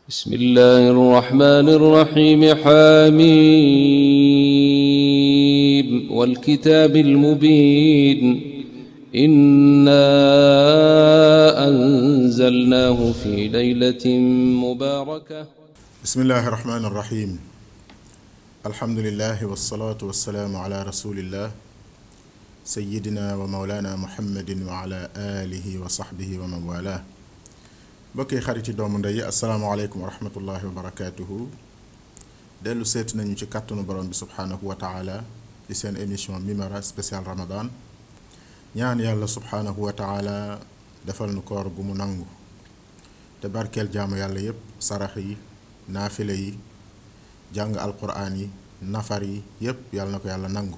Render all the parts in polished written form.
بسم الله الرحمن الرحيم حميم والكتاب المبين إنا أنزلناه في ليلة مباركة بسم الله الرحمن الرحيم الحمد لله والصلاة والسلام على رسول الله سيدنا ومولانا محمد وعلى آله وصحبه ومن والاه بكي خاريتي دوم ndey السلام عليكم ورحمة الله وبركاته دلو سيت nañu ci katunu borom bi subhanahu wa ta'ala ci sen émission Mimara spécial Ramadan ñaan yàlla subhanahu wa ta'ala defal nu koor gu mu nangu te barkel jaamu yàlla yépp sarax yi naafile yi jàng alquran yi nafar yi yépp yàlla na ko yàlla nangu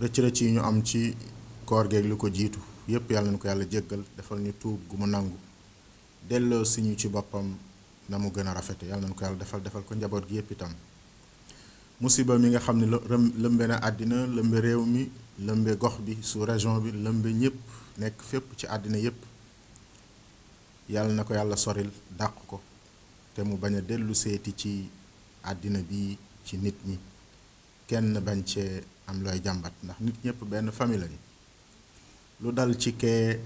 rëcc yi ñu am ci koor geeg lu ko jiitu yépp yàlla na ko yàlla jéggal defal ñu tuub gu mu nangu delloo si ñu ci boppam na mu gën a rafete yàlla na ko yàlla defal ko njaboot gi yépp itam musiba mi nga xam ne lëmbe na àddina lëmbe réew mi lëmbe gox bi sous région bi lëmbe ñépp nekk fépp ci àddina yépp yàlla na ko yàlla soril dàq ko te mu bañ a dellu seeti ci àddina bi ci nit ñi kenn bañ cee am looy jàmbat ndax nit ñépp benn famille lañu lu dal ci kee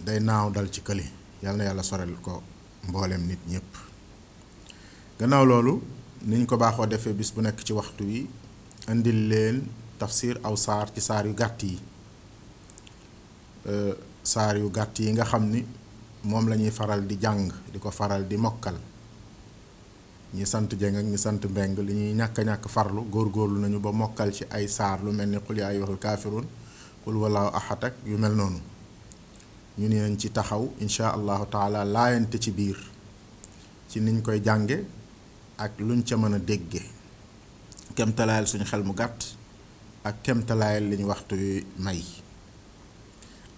day naaw dal ci kële yàlla na yàlla soril ko mboolem nit ñépp gannaaw loolu niñ ko baaxoo defee bis bu nekk ci waxtu wi indil leen tafsir aw saar ci saar yu gàtt yi saar yu gàtt yi nga xam ni moom lañuy faral di jàng di ko faral di mokkal ñi sant Jeng ak ñi sant Mbeng li ñuy ñàkk farlu góorgóorlu nañu ba mokkal ci ay saar lu mel ni qul yaa ayyuhal kaafiruun qul huwallaahu ahad ak yu mel noonu ñu ne nañ ci taxaw insha allahu taala laayante ci biir ci niñ koy jànge ak luñ ca mën a dégge kemtalaayal suñu xel mu gàtt ak kemtalaayal li ñu waxtu wi may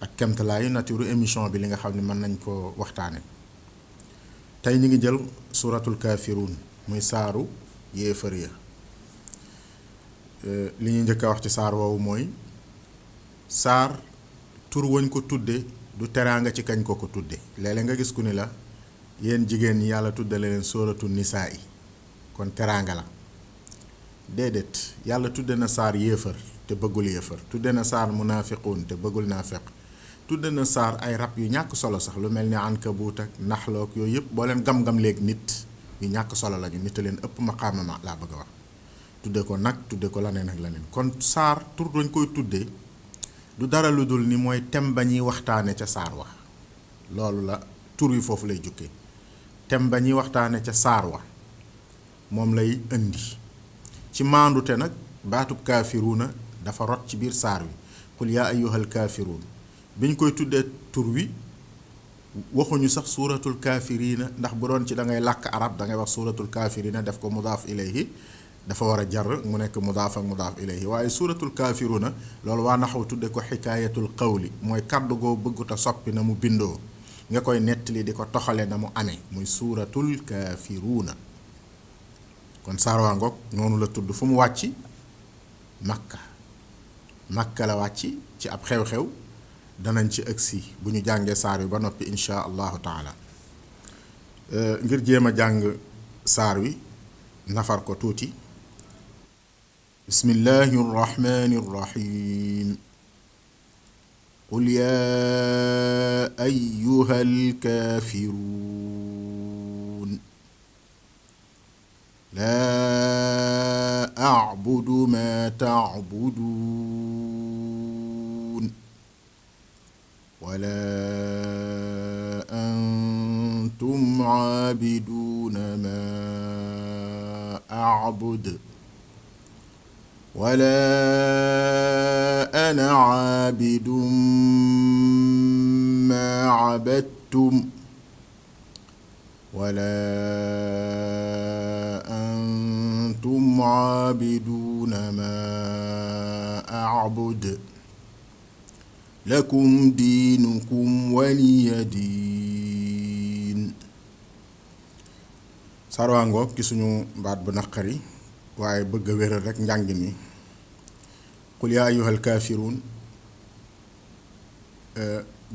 ak kemtalaayu nature émission bi li nga xam ne mën nañ ko waxtaane tey ñu ngi jël suratul kaafiruun muy saaru yéefar ya li ñuy njëkk a wax ci saar woowu mooy saar tur wañ ko tudde du teraanga ci kañ ko tudde léeg-léeg nga gis ku ni la yéen jigéen ñi yàlla tuddale leen suratul nisaa yi kon teraanga la déedéet yàlla tudde na saar yéefar te bëggul yéefar tudde na saar munaafiquun te bëggul naafiq tudde na saar ay rab yu ñàkk solo sax lu mel ni ankabuut ak naxlook yooyu yëpp boo leen gam-gam léegi nit yu ñàkk solo lañu nit a leen ëpp maqaama ma laa bëgg a wax tudde ko nag tudde ko laneen ak laneen kon saar tur dañ koy tuddee du dara lu dul ni mooy tem ba ñuy waxtaane ca saar wa loolu la tur wi foofu lay jukkee tem ba ñuy waxtaane ca saar wa moom lay indi ci maandute nag baatub kaafiruuna dafa rot ci biir saar wi qul yaa ayyuhal kaafiruun biñ koy tuddee tur wi waxuñu sax suuratul kaafiriina ndax bu doon ci da ngay làkk arab da ngay wax suuratul kaafiriina def ko mudaaf ilayhi dafa war a jar mu nekk mudaaf ak mudaaf ilayhi waaye suuratul kaafiruuna loolu waa naxaw tudde ko xikaayatul qawli mooy kàddu goo bëgguta soppi na mu bindoo nga koy nettali di ko toxale na mu amee muy suuratul kaafiruuna kon saar waa ngoog noonu la tudd fu mu wàcc makka la wàcc ci ab xew-xew danañ ci ëgsi bu ñu jàngee saar wi ba noppi insha allahu taala ngir jéem a jàng saar wi nafar ko tuuti bismillahi rrahmani rrahim qul yaa ayyuhal kaafiruun laa a'budu maa ta'buduun walaa antum aabiduuna maa a'budu walaa ana aabidun maa abadtum walaa antum aabiduuna maa a'budu lakum diinukum waliya diin sarwaangoog ci suñu baat bu naqari waaye bëgg a wéral rek njàngin mi qul yaa ayyuhal kaafiruun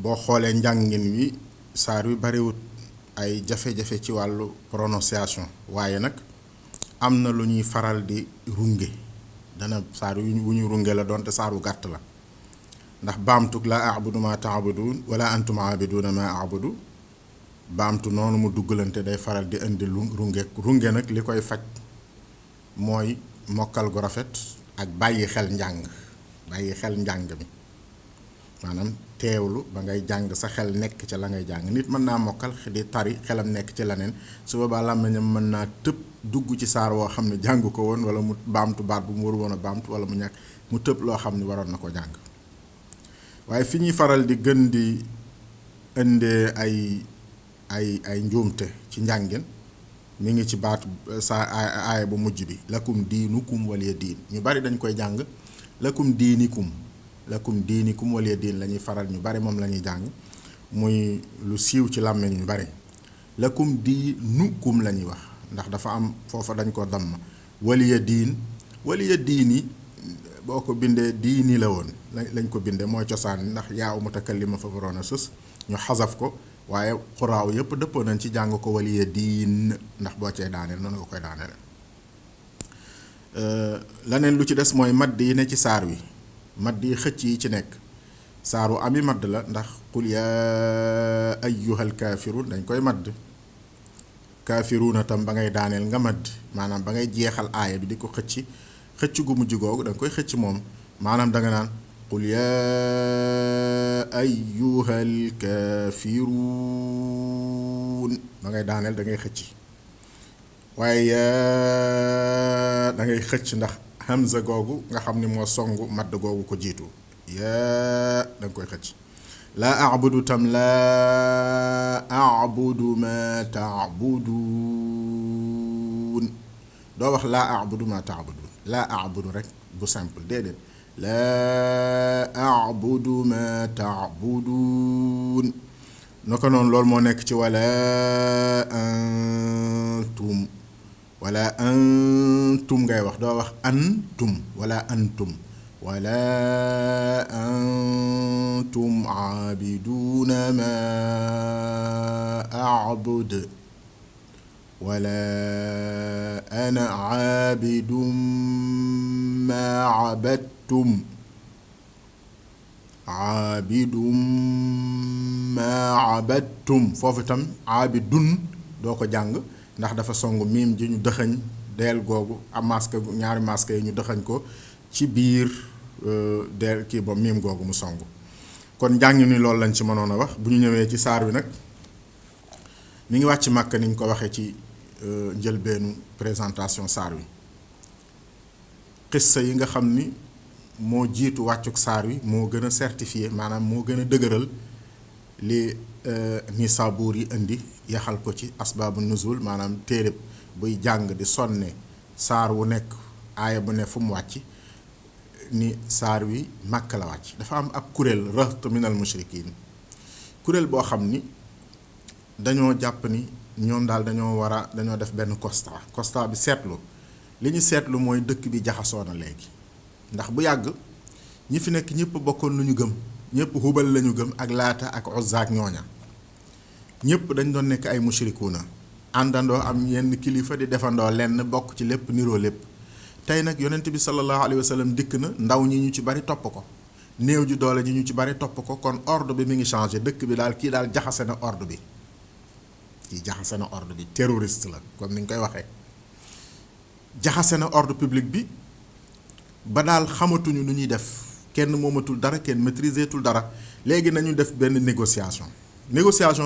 boo xoolee njàngin wi saar wi bariwut ay jafe-jafe ci wàllu prononciation waaye nag am na lu ñuy faral di runge dana saar wu ñu runge la doonte saar wu gàtt la ndax baamtug laa abudu ma taabudun wala antum abiduna ma abudu baamtu noonu mu duggalante day faral di indi runge nag li koy faj mooy mokkal gu rafet ak bàyyi xel njàng mi maanaam teewlu ba ngay jàng sa xel nekk ca la ngay jàng nit mën naa mokkal di tari xelam nekk ci leneen su boobaa làmmiñam mën naa tëb dugg ci saar woo xam ne jàng ko woon wala mu baamtu baat bu mu waru woon a baamtu wala mu ñàkk mu tëb loo xam ne waroon na ko jàng waaye fi ñuy faral di gën di indee ay njuumte ci njàngin mi ngi ci baatu sa aaya bu mujj bi lakum diinukum waliya diin ñu bari dañ koy jàng lakum diinikum waliya diin la ñuy faral ñu bari moom la ñuy jàng muy lu siiw ci làmmiñ ñu bari lakum diinukum la ñuy wax ndax dafa am foofa dañ ko damm waliya diin yi boo ko bindee diini la woon lañ ko bindee mooy cosaan ndax yaa mutakallima fa waroon a sës ñu xasaf ko waaye xuraaw yépp dëppoo nañ ci jàng ko waliya diin ndax boo cee daaneel noonu nga koy daaneel leneen lu ci des mooy madd yi ne ci saar wi madd yi xëcc yi ci nekk saar wu ami madd la ndax qul yaa ayyuhal kaafiruun dañ koy madd kaafiruuna tam ba ngay daaneel nga madd maanaam ba ngay jeexal aaya bi di ko xëcc gu mujj googu da nga koy xëcc moom maanaam da nga naan qul yaa ayyuhal kaafiruun ba ngay daaneel da ngay xëcc waaye yaa da ngay xëcc ndax hamza googu nga xam ni moo songu madd googu ko jiitu yaa da nga koy xëcc laa abudu tam laa abudu ma taabudun doo wax laa abudu ma taabudun laa abudu rek bu simple déedéet laa abudu ma taabudun naka noonu loolu moo nekk ci wala antum ngay wax doo wax antum wala antum aabiduna ma aabud wala ana aabidum ma abadtum foofu itam aabidun doo ko jàng ndax dafa song miim ji ñu dëxañ deel googu am masque ñaari masque yi ñu dëxañ ko ci biir deel kii ba miim googu mu song kon njàng ni loolu lañ ci mënoon a wax bu ñu ñëwee ci saar wi nag mi ngi wàcc Màkka ni ñu ko waxee ci njëlbeenu présentation saar wi xissa yi nga xam ni moo jiitu wàccuk saar wi moo gën a certifié maanaam moo gën a dëgëral li Nisaabuur yi indi yaxal ko ci asbaabu nuzul maanaam téere buy jàng di sonne saar wu nekk aaya bu ne fu mu wàcc ni saar wi Màkka la wàcc dafa am ab kuréel raht minal mushrikiin kuréel boo xam ni dañoo jàpp ni ñoom daal dañoo def benn constat bi seetlu li ñu seetlu mooy dëkk bi jaxasoo na léegi ndax bu yàgg ñi fi nekk ñëpp bokkoon lu ñu gëm ñëpp Hubal lañu gëm ak Laata ak Uzza ak ñooña ñëpp dañ doon nekk ay mushrikuuna àndandoo am yenn kilifa di defandoo lenn bokk ci lépp niroo lépp tey nag yonent bi sallallahu alayhi wa sallam dikk na ndaw ñi ñu ci bari topp ko néew ji doole ñi ñu ci bari topp ko kon ordre bi mi ngi changé dëkk bi daal kii daal jaxase na ordre bi terroriste la comme ni ñu koy waxee jaxase na ordre public bi ba daal xamatuñu nu ñuy def kenn moomatul dara kenn maîtriser tul dara léegi nañu def benn négociation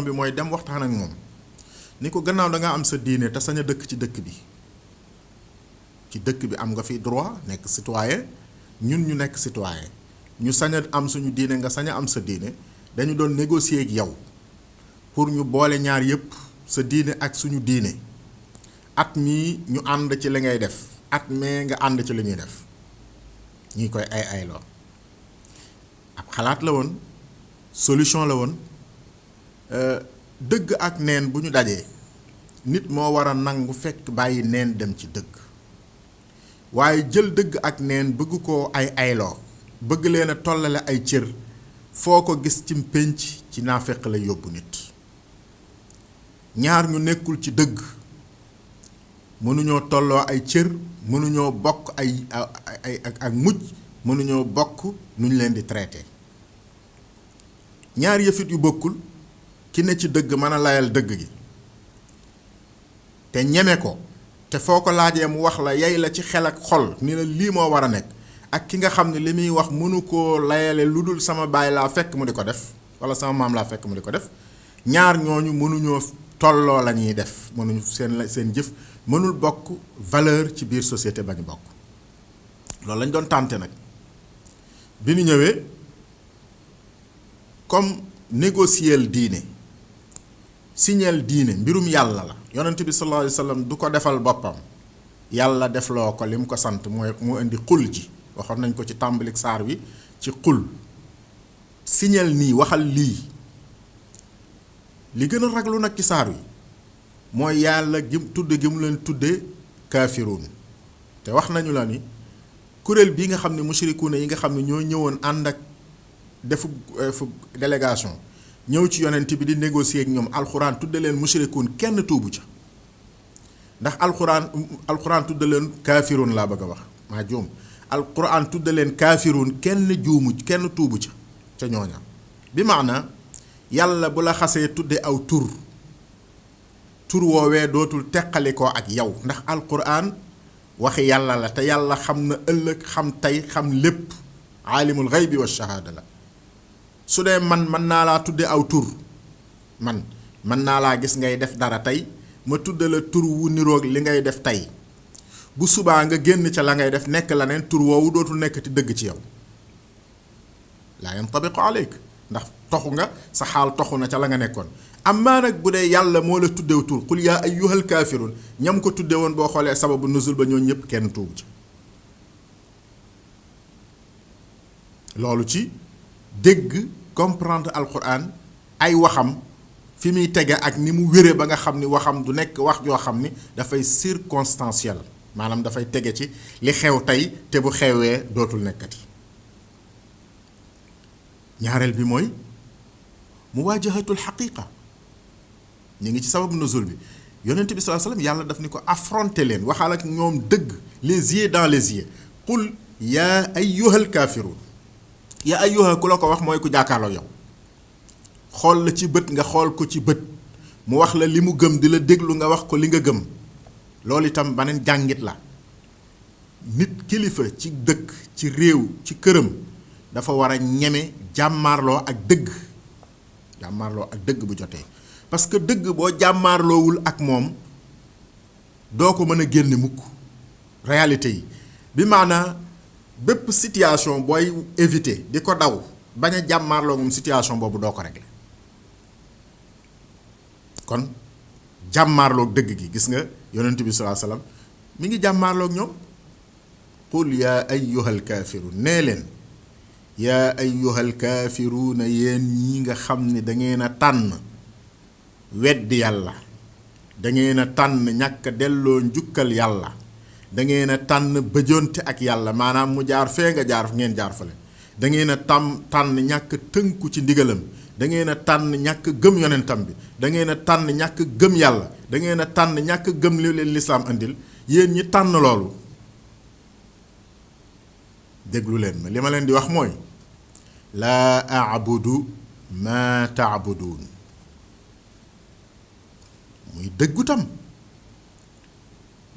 bi mooy dem waxtaan ak moom ni ko gannaaw da nga am sa diine te sañ a dëkk ci dëkk bi am nga fi droit nekk citoyen ñun ñu nekk citoyen ñu sañ a am suñu diine nga sañ a am sa diine dañu doon négocier ak yow pour ñu boole ñaar yépp sa diine ak suñu diine at mii ñu ànd ci li ngay def at mee nga ànd ci li ñuy def ñi koy ay loo ab xalaat la woon solution la woon dëgg ak neen bu ñu dajee nit moo war a nangu fekk bàyyi neen dem ci dëgg waaye jël dëgg ak neen bëgg koo ayloo bëgg leen a tollale ay cër foo ko gis ci pénc ci naafeq la yóbbu nit ñaar ñu nekkul ci dëgg mënuñoo tolloo ay cër, mënuñoo bokk ay ak mujj, mënuñoo bokk nu ñu leen di traité. ñaar yëfit yu bokkul, ki ne ci dëgg mën a layal dëgg gi te ñeme ko, te foo ko laajee mu wax la yey la ci xel ak xol ni la lii moo war a nekk, ak ki nga xam ne li muy wax mënu koo layale lu dul sama baay laa fekk mu di ko def wala sama maam laa fekk mu di ko def. ñaar ñooñu mënuñoo tolloo la ñuy def, mënuñu seen jëf mënul bokk valeur ci biir société ba ñu bokk. loolu lañ doon tànte nag bi ñu ñëwee comme négocier diine, signeel diine mbirum yàlla la. yonent bi sallallahu alayhi wa sallam du ko defal boppam, yàlla defloo ko lim ko sant mooy mu indi xul ji. waxoon nañ ko ci tàmbalik saar wi ci xul, signeel nii, waxal lii. li gën a raglu nag ci saar wi mooy yàlla gi mu leen tudde kaafiruun. te wax nañu la ni kuréel bii nga xam ne mushrikuuna yi nga xam ne ñoo ñëwoon ànd ak defu délégation ñëw ci yonent bi di négocier ak ñoom, alxuraan tudde leen mushrikuun, kenn tuubu ca. ndax alxuraan tudde leen kaafiruun laa bëgg a wax, maa juum. alxuraan tudde leen kaafiruun, kenn tuubu ca ñooña. bi maana yàlla bu la xasee tudde aw tur woowee dootul teqalikoo ak yow, ndax alquran waxi yàlla la te yàlla xam na ëllëg, xam tey, xam lépp, aalimul xaybi wa shahaada la. su dee man mën naa laa tudde aw tur, man mën naa laa gis ngay def dara tey, ma tudde la tur wu niroog li ngay def tey, bu subaa nga génn ca la ngay def nekk la neen, tur woowu dootul nekkati dëgg ci yow. laa yantabiqu aleyk, ndax toxu nga, sa xaal toxu na ca la nga nekkoon. amaa nag bu dee yàlla moo la tuddew tur, qul yaa ayyuhal kaafiruun, ñam ko tudde woon boo xoolee sababu nuzul ba ñoo ñëpp kenn tuubu ci. loolu ci dégg comprendre alquran, ay waxam fi muy tege ak ni mu wére ba nga xam ni waxam du nekk wax joo xam ni dafay circonstanciel, maanaam dafay tege ci li xew tey te bu xewee dootul nekkati. ñaareel bi mooy muwaajahatul xaqiqa. ñu ngi ci sababu nuzul bi, yonent bi sallallahu alayhi wasallam yàlla daf ni ko affronter leen, waxal ak ñoom dëgg, les yeux dans les yeux. qul yaa ayyuhal kaafiruun. yaa ayyuha ku la ko wax mooy ku jàkkaarloo yow, xool la ci bët nga xool ko ci bët, mu wax la li mu gëm, di la déglu nga wax ko li nga gëm. loolu itam beneen jàngit la. nit kilifa ci dëkk, ci réew, ci këram dafa war a ñeme jàmmaarloo ak dëgg bu jotee, parce que dëgg boo jàmmaarloowul ak moom doo ko mën a génne mukk réalité yi. bi maanaa bépp situation booy éviter di ko daw, bañ a jàmmaarloo moom situation boobu doo ko régler. kon jàmmaarloog dëgg gi, gis nga yonent bi sallallahu alayhi wasallam mi ngi jàmmaarloog ñoom. qul yaa ayyuhal kaafiruun, nee leen yaa ayyuhal kaafiruuna, yéen ñi nga xam ne da ngeen a tànn weddi yàlla, da ngeen a tànn ñàkk delloo njukkal yàlla, da ngeen a tànn bëjonte ak yàlla, maanaam mu jaar fee nga jaar ngeen jaar fale, da ngeen a tànn ñàkk tënku ci ndigalam, da ngeen a tànn ñàkk gëm yonentam bi, da ngeen a tànn ñàkk gëm yàlla, da ngeen a tànn ñàkk gëm li leen lislaam andil. yéen ñi tànn loolu, déglu leen ma li ma leen di wax mooy laa a'budu ma ta'budun. muy dëggu tam,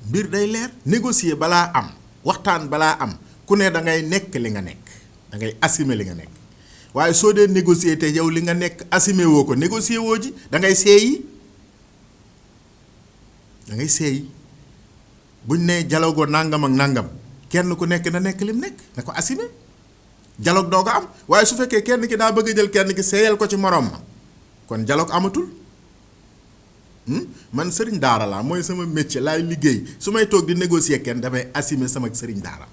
mbir day leer. négocier balaa am, waxtaan balaa am, ku ne da ngay nekk li nga nekk, da ngay assumer li nga nekk. waaye soo dee négocier te yow li nga nekk assumer woo ko, négocier woo ji, da ngay seeyi, buñ ne dialogue nangam ak nangam, kenn ku nekk na nekk lim nekk, na ko assumer, dialogue doo ko am. waaye su fekkee kenn ki daa bëgg a jël kenn ki seeyal ko ci morom ma, kon dialogue amatul. man sëriñ daara laa, mooy sama métier, laay liggéey. su may toog di négocier kenn damay assumer sama sëriñ daara.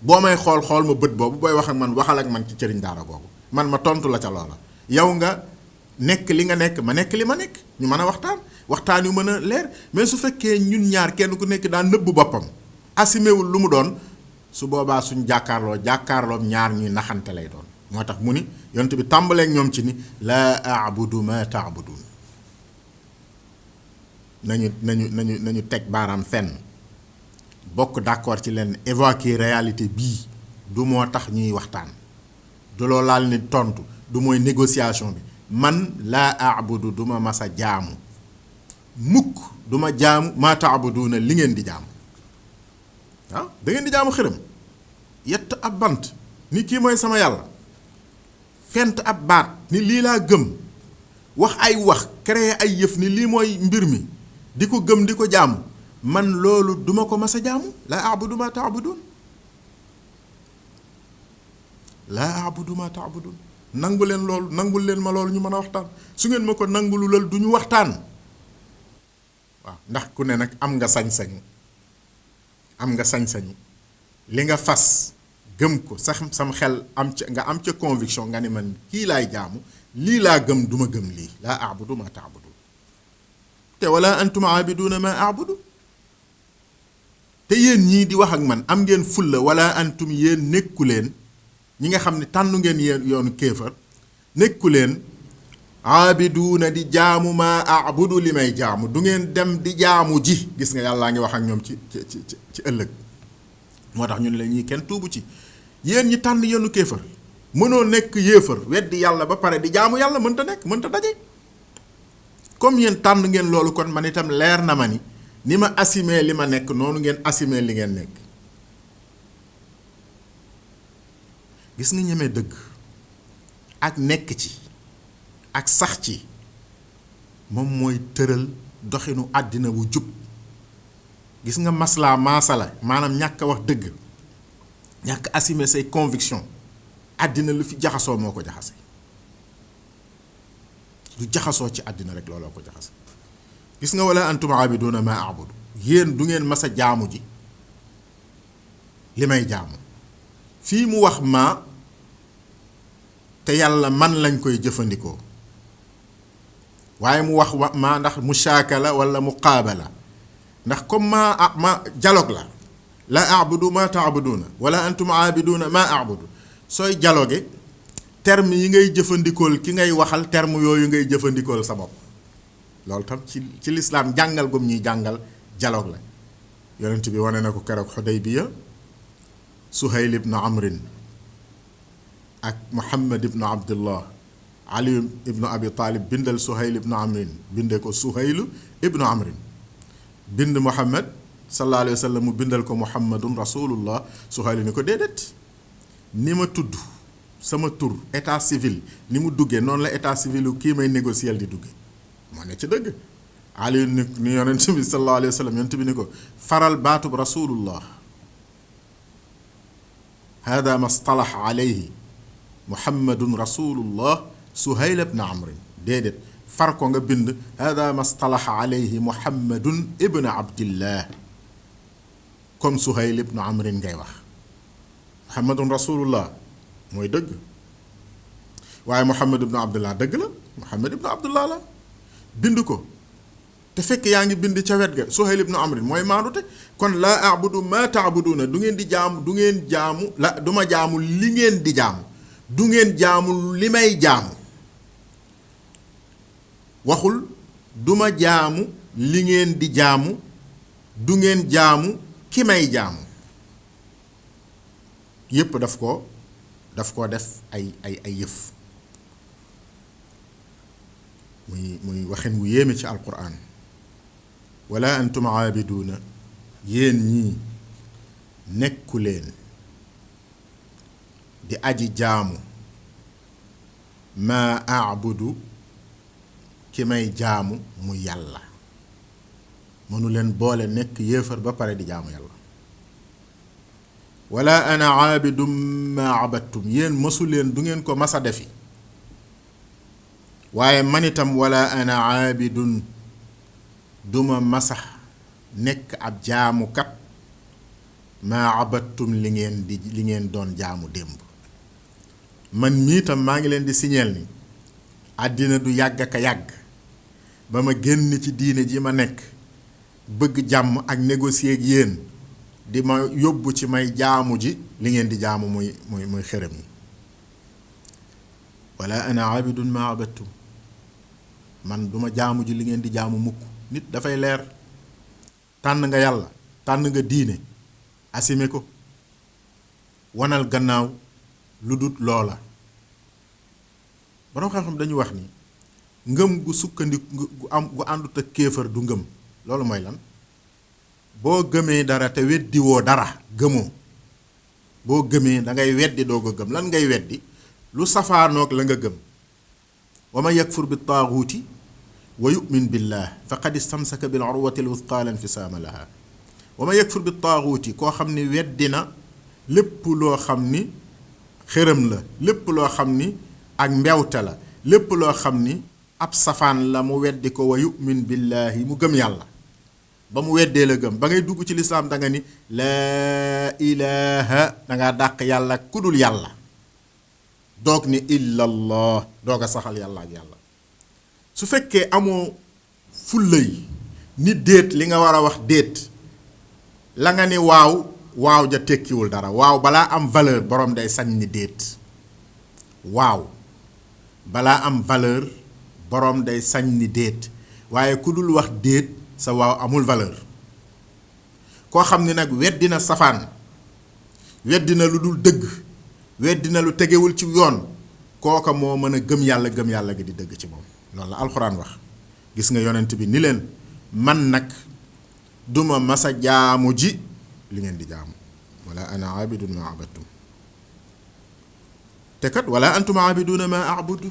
boo may xool ma bët boobu, booy wax ak man waxal ak man ci sëriñ daara googu, man ma tontu la ca loola. yow nga nekk li nga nekk, ma nekk li ma nekk, ñu mën a waxtaan yu mën a leer. mais su fekkee ñun ñaar kenn ku nekk daa nëbb boppam, assumer wul lu mu doon, su boobaa suñ jàkkaarloom ñaar ñuy naxante lay doon. moo tax mu ni yonent bi tàmbaleek ñoom ci ni laa a'budu ma ta'budun. nañu teg baaraam fenn bokk d'accord ci leen évoquer réalité bii du moo tax ñuy waxtaan du loo laal ni tontu du mooy négociation bi man laa aabudu du ma masa jaamu mukk du ma jaamu maa taabuduuna li ngeen di jaamu waaw da ngeen di jaamu xërëm yett ab bant ni kii mooy sama yàlla fent ab baat ni lii laa gëm wax ay wax créer ay yëf ni lii mooy mbir mi di ko gëm di ko jaamu man loolu duma ko mas a jaamu laa abudu ma taabudun laa abudu ma taabudun nangu leen loolu nangul leen ma loolu ñu mën a waxtaan su ngeen ma ko nangulu lal du ñu waxtaan waaw ndax ku ne nag am nga sañ-sañu li nga fas gëm ko sax sam xel am ca nga am ca conviction nga ni man kii laay jaamu lii laa gëm duma gëm lii laa abudu ma taabudun te wala antum aabiduuna ma abudu te yéen ñii di wax ak man am ngeen fulla wala antum yéen nekku leen ñi nga xam ne tànnu ngeen yéen yoonu kéefar nekku leen aabiduuna di jaamu ma abudu li may jaamu du ngeen dem di jaamu ji gis nga yàllaa ngi wax ak ñoom ci ëllëg moo tax ñun la ñuy kenn tuubu ci yéen ñi tànn yoonu kéefar mënoo nekk yéefar weddi yàlla ba pare di jaamu yàlla mënta nekk mënta daje comme yéen tànn ngeen loolu kon man itam leer na ma ni ma assumé li ma nekk noonu ngeen assumé li ngeen nekk gis nga ñemee dëgg ak nekk ci ak sax ci moom mooy tëral doxinu àddina wu jub gis nga maslaa maasala maanaam ñàkk a wax dëgg ñàkk assumé say conviction àddina lu fi jaxasoo moo ko jaxase lu jaxasoo ci àddina rek looloo ko jaxase gis nga wala antum aabiduuna ma abudu yéen du ngeen mas a jaamu ji li may jaamu fii mu wax ma te yàlla man lañ koy jëfandikoo waaye mu wax ma ndax mushaakala wala muqaabala ndax comme ma dialogue la la abudu ma taabuduuna wala antum aabiduuna ma abudu sooy dialogue terme yi ngay jëfandikool ki ngay waxal terme yooyu ngay jëfandikool sa bopp loolu tam ci lislaam jàngal gum ñuy jàngal dialogue la yonent bi wane na ko keroog Xudaybiya Suhayl ibn Amrin ak Muhammad ibn Abdullah Ali ibn Abi Talib bindal Suhayl ibn Amrin binde ko Suhayl ibn Amrin bind Muhammad sallallahu alayhi wa sallam mu bindal ko Muhammadun Rasulullah Suhayl ni ko déedéet ni ma tudd sama tur état civil ni mu duggee noonu la état civil kii may négocier di duggee moo ne ci dëgg Ali ni yonent bi sallallahu alayhi wa sallam yonent bi ni ko faral baatub Rasulullah hada ma stalax alayhi Muhammadun Rasulullah Suhayl ibn Amrin déedéet far ko nga bind hada ma stalax alayhi Muhammadun ibn Abdillah comme Suhayl ibn Amrin ngay wax Muhammadun Rasulullah mooy dëgg waaye Muhammad ibn Abdullah dëgg la Muhammad ibn Abdullah la bind ko te fekk yaa ngi bind ca wet ga Suhayl ibn Amrin mooy maandute kon laa abudu ma taabuduuna du ngeen di jaamu du ngeen jaamu la du ma jaamu li ngeen di jaamu du ngeen jaamu li may jaamu waxul du ma jaamu li ngeen di jaamu du ngeen jaamu ki may jaamu yépp daf koo def ay yëf muy waxin wu yéeme ci alquran wala antum aabiduuna yéen ñii nekku leen di aji jaamu maa aabudu ki may jaamu mu yàlla mënu leen boole nekk yéefar ba pare di jaamu yàlla wala ana aabidum maa abadtum yéen mësu leen du ngeen ko masa defi waaye man itam wala ana aabidun duma masa nekk ab jaamukat maa abadtum li ngeen doon jaamu démb man mii tam maa ngi leen di signeel ni àddina du yàgg ak a yàgg ba ma génn ci diine ji ma nekk bëgg jàmm ak négocier ak yéen di ma yóbbu ci may jaamu ji li ngeen di jaamu muy xërëm yi wala ana abidun ma abadtum man duma jaamu ji li ngeen di jaamu mukk nit dafay leer. tànn nga yàlla tànn nga diine assumé ko wanal gannaaw lu dut loola. borom xam-xam dañu wax ni ngëm gu sukkandiku gu àndut ak kéefër du ngëm. loolu mooy lan? boo gëmee dara te weddiwoo dara gëmoo. boo gëmee da ngay weddi doo ko gëm. lan ngay weddi? lu safaanoog la nga gëm. wa man yakfur bi taaguuti wa yu'min billah faqad istamsaka bil urwati al wuthqa la infisaama laha. wa man yakfur bi taaguuti koo xam ni weddi na lépp loo xam ni xërëm la, lépp loo xam ni ak mbewte la, lépp loo xam ni ab safaan la, mu weddi ko. wa yu'min billahi mu gëm yàlla. ba mu weddee la gëm. ba ngay dugg ci lislaam da nga ni laa ilaha, dangaa dàq yàlla kudul yàlla. doog ni illallah, doog a saxal yàlla ak yàlla. su fekkee amoo fullay ni déet li nga war a wax déet, la nga ni waaw, waaw ja tekkiwul dara. waaw balaa am valeur borom day sañ ni déet. waaw balaa am valeur borom day sañ ni déet. waaye ku dul wax déet sa waaw amul valeur. koo xam ni nag weddi na safaan, weddi na lu dul dëgg, weddi na lu tegewul ci yoon, kooka moo mën a gëm yàlla gi di dëgg ci moom. loolu la alxuraan wax. gis nga yonent bi ni leen man nag duma masa jaamu ji li ngeen di jaamu. wala ana abidun ma abadtum. te kat wala antum abiduna ma abudu.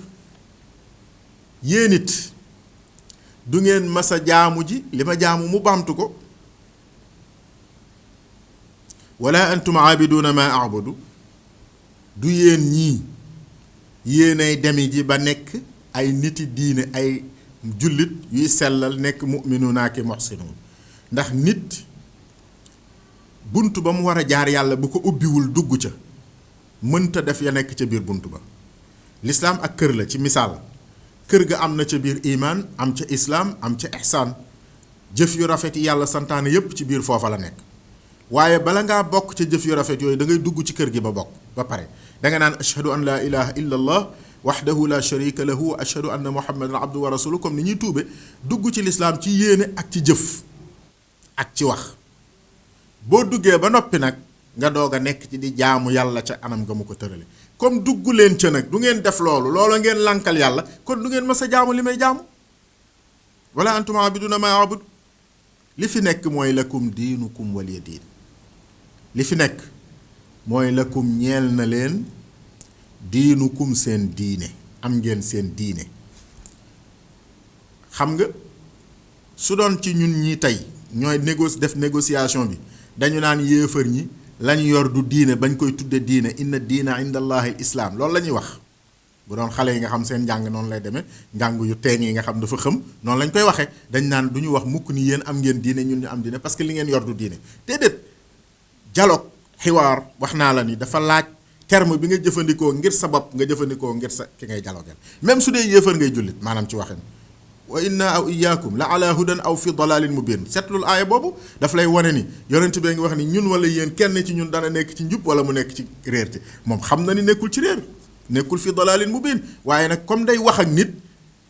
yéen it du ngeen masa jaamu ji li ma jaamu. mu baamtu ko. wala antum abiduna ma abudu. du yéen ñii yéenay demi ji ba nekk ay niti diine, ay jullit yuy sellal, nekk mu'minuuna ki muhsinuun. ndax nit bunt ba mu war a jaar yàlla bu ko ubbiwul dugg ca, mënta def ya nekk ca biir bunt ba. lislaam ak kër la ci misaal. kër ga am na ca biir imaan, am ca islaam, am ca ihsaan. jëf yu rafet yi yàlla santaane yépp ci biir foofa la nekk. waaye bala ngaa bokk ca jëf yu rafet yooyu da ngay dugg ci kër gi ba bokk ba pare. danga naan ashhadu an laa ilaha illa allah waxdahu la sharika lahu wa ashhadu anna muhammadan abdu wa rasuluhu, comme ni ñuy tuube. dugg ci lislaam ci yéene ak ci jëf ak ci wax. boo duggee ba noppi nag nga doog a nekk ci di jaamu yàlla ca anam nga mu ko tërale. comme dugg leen ca nag du ngeen def loolu, loola ngeen lankal yàlla, kon du ngeen mës a jaamu li may jaamu. wala antum abiduna ma abud. li fi nekk mooy lakum diinukum waliya diin. li fi nekk mooy lakum ñeel na leen diinukum seen diine. am ngeen seen diine. xam nga su doon ci ñun ñi tey ñooy def négociation bi, dañu naan yéefar ñi lañ yor du diine, bañ koy tudde diine. inna diina inda allahi islaam, loolu la ñuy wax. bu doon xale yi nga xam seen njàng noonu lay demee, njàng yu teeng yi nga xam dafa xëm, noonu lañ koy waxee. dañ naan du ñu wax mukk ni yéen am ngeen diine ñun ñu am diine, parce que li ngeen yor du diine. déedéet. dialogue, xiwaar, wax naa la ni dafa laaj terme bi nga jëfandikoo ngir sa bopp, nga jëfandikoo ngir sa ki ngay dialoguer. même su dee yéefar ngay jullit, maanaam ci waxin. wa inna aw iyaakum la ala hudan aw fi dalalin mubin. seetlul aaya boobu daf lay wane ni yonent bi ngi wax ni ñun wala yéen kenn ci ñun dana nekk ci njub wala mu nekk ci réer te moom xam na ni nekkul ci réer, nekkul fi dalalin mubin. waaye nag comme day wax ak nit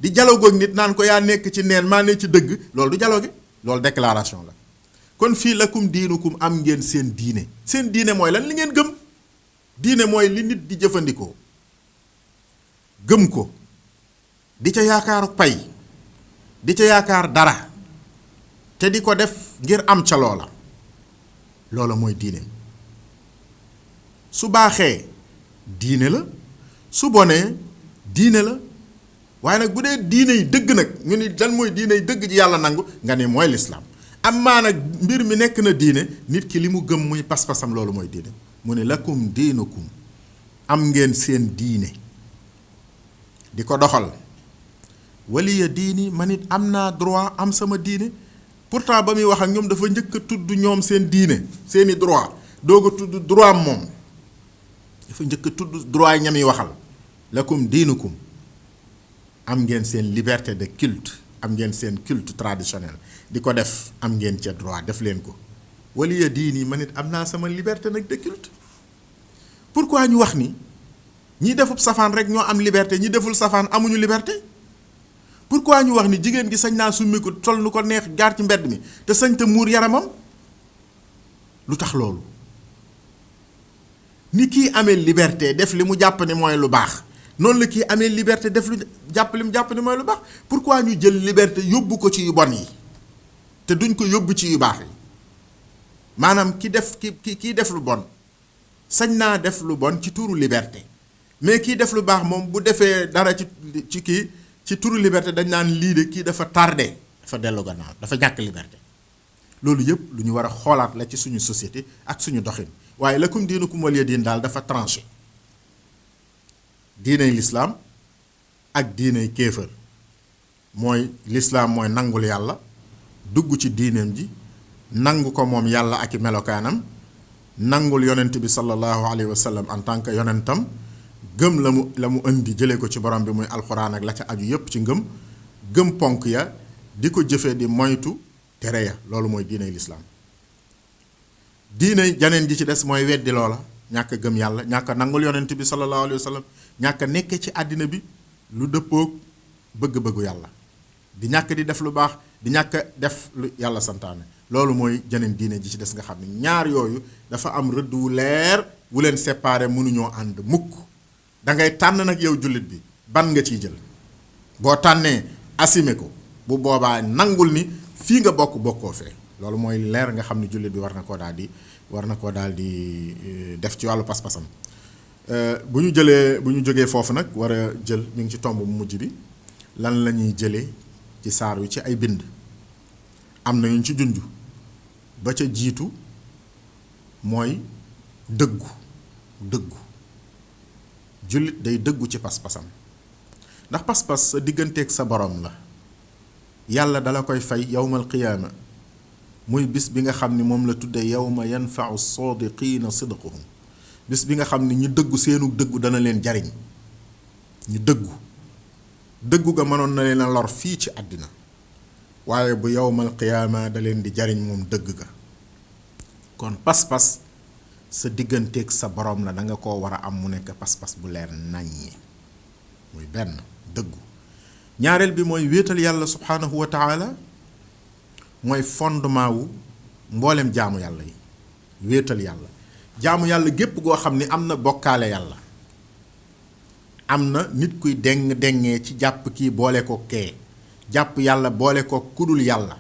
di dialogue ak nit naan ko yaa nekk ci neen maa ne ci dëgg, loolu du dialogue, loolu déclaration la. kon fii lakum diinukum, am ngeen seen diine. seen diine mooy lan? li ngeen gëm. diine mooy li nit di jëfandikoo gëm ko, di ca yaakaaru pay, di ca yaakaar dara, te di ko def ngir am ca loola mooy diine. su baaxee diine la, su bonee diine la. waaye nag bu dee diine yi dëgg nag, ñu ni lan mooy diine yi dëgg ji yàlla nangu, nga ni mooy lislaam. amaa nag mbir mi nekk na diine, nit ki li mu gëm muy pas-pasam, loolu mooy diine. mu ne lakum diinukum, am ngeen seen diine di ko doxal. waliya diini, man it am naa droit am sama diine. pourtant ba muy wax ak ñoom dafa njëkk a tudd ñoom seen diine, seeni droit, doog a tudd droit moom. dafa njëkk a tudd droit yi ñami waxal. lakum diinukum, am ngeen seen liberté de culte, am ngeen seen culte traditionnel di ko def, am ngeen ca droit, def leen ko. waliya diini, man it am naa sama liberté nag de culte. pourquoi ñu wax ni ñi defub safaan rek ñoo am liberté, ñi deful safaan amuñu liberté? pourquoi ñu wax ni jigéen gi sañ naa summiku sol nu ko neex jaar ci mbedd mi te sañ te muur yaramam lu tax loolu ni kii amee liberté def li mu jàpp ne mooy lu baax noonu la kii amee liberté def lu jàpp li mu jàpp ne mooy lu baax pourquoi ñu jël liberté yóbbu ko ci yu bon yi te duñ ko yóbbu ci yu baax yi maanaam ki def lu bon sañ naa def lu bon ci turu liberté mais kii def lu baax moom bu defee dara ci turu liberté dañ naan lii de kii dafa tardé dafa dellu gannaaw dafa ñàkk liberté loolu yëpp lu ñu war a xoolaat la ci suñu société ak suñu doxin waaye lakum diinukum waliya diin daal dafa tranché diiney lislaam ak diiney kéefër mooy lislaam mooy nangul yàlla dugg ci diineem ji nangu ko moom yàlla ak i melokaanam nangul yonent bi sallallahu alayhi wa sallam en tant que yonentam gëm la mu indi jëlee ko ci borom bi muy alxuraan ak la ca aju yépp ci ngëm gëm ponk ya di ko jëfe di moytu tere ya loolu mooy diiney lislaam diiney janeen ji ci des mooy weddi loola ñàkk a gëm yàlla ñàkk a nangul yonent bi sallallahu alayhi wa sallam ñàkk a nekke ci àddina bi lu dëppoog bëgg-bëggu yàlla di ñàkk di def lu baax di ñàkk a def lu yàlla santaane loolu mooy janeen diine ji ci des nga xam ne ñaar yooyu dafa am rëdd wu leer wu leen séparé mënuñoo ànd mukk da ngay tànn nag yow jullit bi ban nga ciy jël boo tànnee assumé ko bu boobaa nangul ni fii nga bokkoo fee loolu mooy leer nga xam ne jullit bi war na koo daal di def ci wàllu pas-pasam bu ñu jógee foofu nag war a jël ñu ngi ci tomb bu mujj bi lan la ñuy jëlee ci saar wi ci ay bind am na ñu ci junj ba ca jiitu mooy dëggu jullit day dëggu ci pas-pasam ndax pas-pas sa digganteeg sa borom la yàlla dala koy fay yawmal qiyaama muy bis bi nga xam ni moom la tudde yawma yanfau saadiqiina sidquhum bis bi nga xam ni ñu dëggu seenu dëggu dana leen jariñ ñu dëggu ga mënoon na leen a lor fii ci àddina waaye bu yawmal qiyaama da leen di jariñ moom dëgg ga kon pas-pas sa digganteeg sa borom la da nga koo war a am mu nekk pas-pas bu leer naññi muy benn dëggu ñaareel bi mooy wéetal yàlla subhaanahu wa taala mooy fondement wu mboolem jaamu yàlla yi wéetal yàlla jaamu yàlla gépp goo xam ni am na bokkaale yàlla am na nit kuy dengee ci jàpp kii boole ko kee jàpp yàlla boole ko kudul yàlla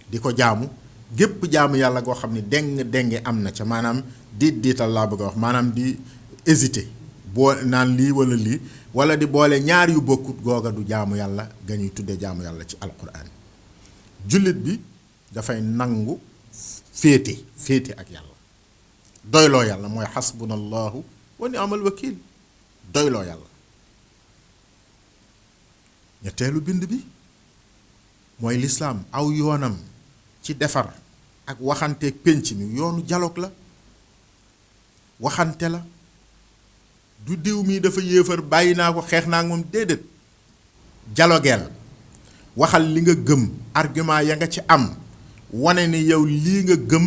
di ko jaamu gépp jaamu yàlla goo xam ni denge am na ca maanaam diital laa bëgg a wax maanaam di hésiter boo naan lii wala lii wala di boole ñaar yu bokkut googa du jaamu yàlla ga ñuy tuddee jaamu yàlla ci alquran jullit bi dafay nangu féete ak yàlla doyloo yàlla mooy xasbunallahu wa ni'mal wakiil doyloo yàlla ñetteelu bind bi mooy lislaam aw yoonam ci defar ak waxanteeg pénc mi yoonu dialogue la waxante la du diw mii dafa yéefar bàyyi naa ko xeex naa ak moom déedéet dialogueel waxal li nga gëm argument ya nga ci am wane ni yow lii nga gëm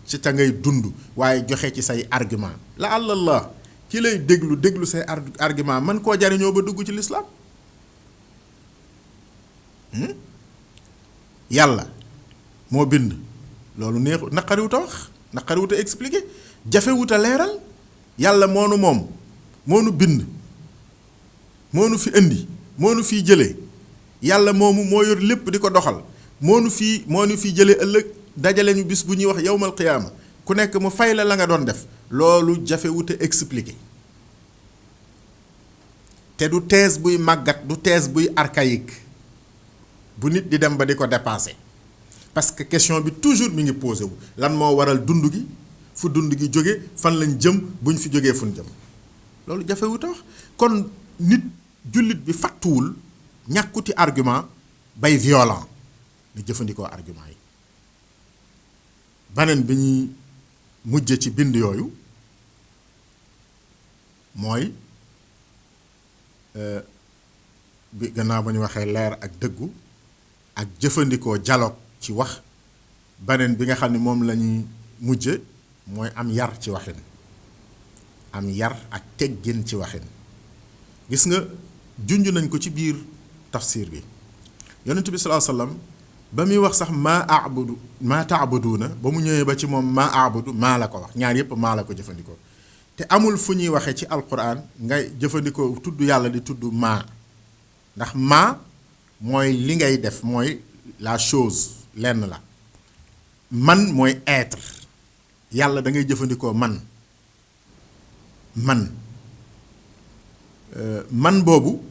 ci ta ngay dund waaye joxe ci say argument la allah ki lay déglu say argument man koo jariñoo ba dugg ci lislaam yàlla moo bind loolu neexu naqariwut a wax naqariwut a expliquer jafewut a leeral yàlla moonu moom moonu bind moonu fi indi moonu fii jëlee yàlla moomu moo yor lépp di ko doxal moonu fii jëlee ëllëg dajale ñu bis bu ñuy wax yawmal qiyaama ku nekk mu fay la nga doon def loolu jafewut a expliquer te du thèse buy màggat du thèse buy archaïque bu nit di dem ba di ko dépasser parce que question bi toujours mi ngi posé wu lan moo waral dund gi fu dund gi jóge fan lañ jëm buñ fi jógee fu ñu jëm loolu jafewut a wax kon nit jullit bi fàttuwul ñàkkuti argument bay violent ni jëfandikoo argument yi beneen bi ñuy mujje ci bind yooyu mooy bi gannaaw ba ñu waxee leer ak dëggu ak jëfandikoo dialogue ci wax beneen bi nga xam ne moom la ñuy mujje mooy am yar ci waxin am yar ak teggin ci waxin gis nga junj nañ ko ci biir tafsir bi yonent bi sallallahu alayhi wasallam ba muy wax sax maa taabuduuna ba mu ñëwee ba ci moom maa aabudu maa la ko wax, ñaar yépp maa la ko jëfandikoo. te amul fu ñuy waxee ci alquran ngay jëfandikoo tudd yàlla di tudd maa, ndax maa mooy li ngay def, mooy la chose, lenn la. Man mooy être, yàlla da ngay jëfandikoo man boobu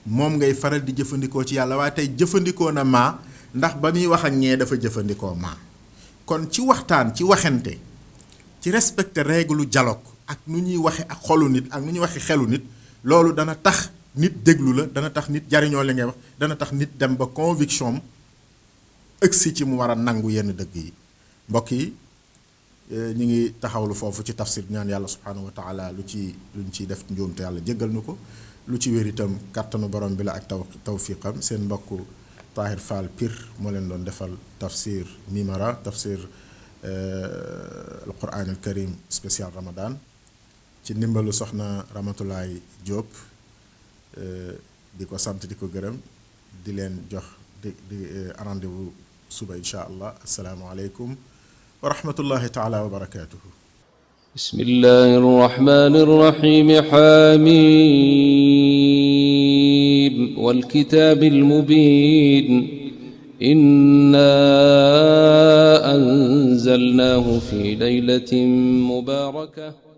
moom ngay faral di jëfandikoo ci yàlla, waaye tey jëfandikoo na maa ndax ba muy wax ak ñee dafa jëfandikoo maa. kon ci waxtaan, ci waxante, ci respecter règle dialogue ak nu ñuy waxe ak xolu nit ak nu ñuy waxe xelu nit, loolu dana tax nit déglu la, dana tax nit jariñoo li ngay wax, dana tax nit dem ba conviction am ëgsi ci mu war a nangu yenn dëgg yi. mbokk yi ñu ngi taxawlu foofu ci tafsir, ñaan yàlla subhanahu wa taala luñ ciy def njuumte yàlla jéggal nu ko, lu ci wér itam kàttanu borom bi la ak tawfiqam. seen mbokku Tahir Fall Pire moo leen doon defal tafsir Mimara, tafsir alquran al karim spécial Ramadan, ci ndimbalu soxna Ramatulaay Diop. di ko sant di ko gërëm, di leen jox di rendez-vous suba insha allah. assalaamu aleykum wa rahmatullahi taala wa barakatuhu. bismillahi rrahmani rrahim. حميم والكتاب المبين إنا أنزلناه في ليلة مباركة